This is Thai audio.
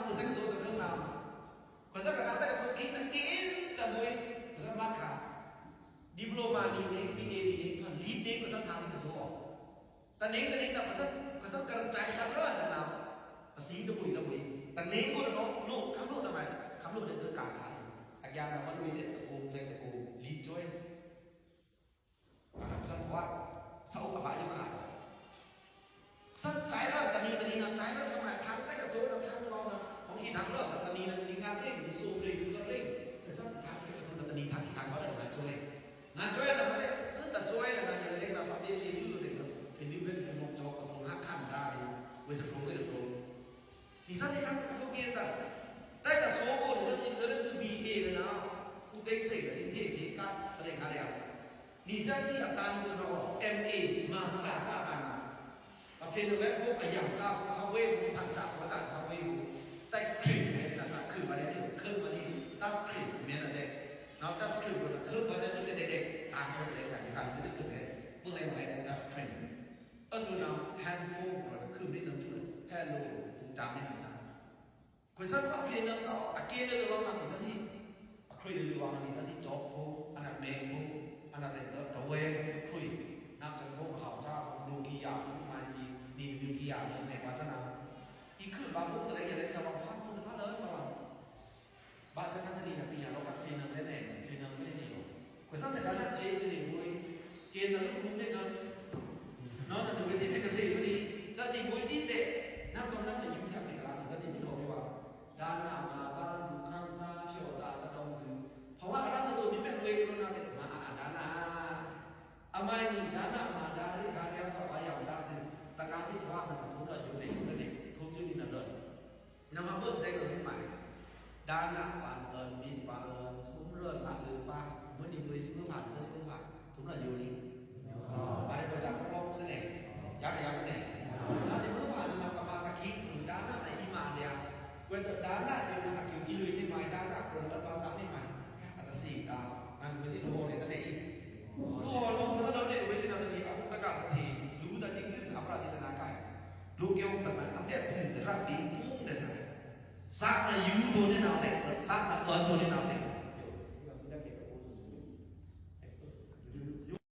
sự tách số từ không nào còn rất là tách số kín là kín là mùi rất mát cả diploma đi đến PA đi đến thuần lý đến của rất thắng thì số ta nên ta có rất cần trái thắng rất là nào và xí nó bùi ta nên của nó lộ khám lộ tầm này khám lộ để tự cả thắng anh em là vẫn vì để cùng dây để cùng lý chơi và làm sao quá sau cả bãi yêu khả rất trái đó tani là trái đó không phải thắng tất cả số nó thắng bao giờ có khi thắng đó là tani là đi ngang lên đi xô lên đi rất thắng tất cả số là tani thắng bao giờ là chơi là vậy rất là chơi là như thế là phạm vi gì như thế thì như bên cái một chỗ có số hát khăn ra thì với số thì sao thì thắng số kia ta tất cả số của thì rất nhiều đến từ VA là nào cụ thể xảy ra chính thể thì các cái này khá đẹp thì ra thì ở tan của nó MA master ra bàn và trên web của cái dạng raเขาเว้ยทางจากภาษาเขาเว้ย text script เนี่ยนะสักคือมาได้คือมานี่ text script เนี่ยนะเด็กเนาะ text script ก็คือมาได้เด็กๆอ่านกันเลยอย่างการที่ตึกเนี่ยเมื่อไหร่มาได้ text script ส่วนเรา handphone ก็คือได้นำจุด hello จำได้จำคนสักว่าเพียงนั้นต่ออาเกณฑ์เรื่องนั้นสักทีคุยเรื่องว่ามันสักทีจบโหอันนั้นเมงโหอันนั้นเป็นตัวเองคุยนักจากพวกเขาเจ้าดูกี่อย่างมามีกี่อย่างในวัฒนธรรมอีกคือบางพวกอะไรอย่างไรเราลองทำคุณท่านเลยมาบางชนะสนิทปีอย่างเรากับเทนังได้แน่เทนังได้เนี่ยคนสักแต่การเชื่อจะดีด้วยเกณฑ์นั้นรู้ได้จนน้องนั่นดูสิเป็นเกษตรพอดีแล้วดีมวยสิเตะนั่งตรงนั้นเนี่ยยุ่งแทบไม่กล้าแล้วดีที่เราไม่ว่าด้านหน้ามาบ้านข้างซ้ายเที่ยวตาตะดองซึเพราะว่าร่างตัวนี้เป็นเวรคนนั้นมาด้านหน้าอาไม่นี่ด้านหน้ามาด้านที่การเลี้ยงเขาไปอย่างจ้าซึตะการที่ว่ามันทุกข์อยู่ในคนนี้ทุกข์อยู่ในนั้นเลยนำมาเพิ่มใจเราให้ใหม่ด้านหน้าปานบินปานทุ่มเรื่องหลังหรือป้าเมื่อนี้มือซิมือผ่านซึ่งมือผ่านทุ่มเราอยู่นี่ปานในประจำของมือไหนยักษ์ไหนด้านในมือผ่านนำกระบากระคิดหรือด้านหน้าในอิมานเนี่ยเวลาด้านหน้าเองนะครับอยู่ที่ลุยในใหม่ด้านหน้าคนแล้วภาษาในใหม่อัตสีดาวนั่นคือที่ดูในตอนนี้ดูลงมาตอนนี้เวทีนั้นนี้อ่ะประกาศสักทีรู้แต่จริงๆอัปราจิตนาไก่ลูกเกี่ยวกับนั้นอัปเดตถึงระดับดีพุ่งเดินทางสร้างอายุตัวในนามแต่สักตัวในนามแต่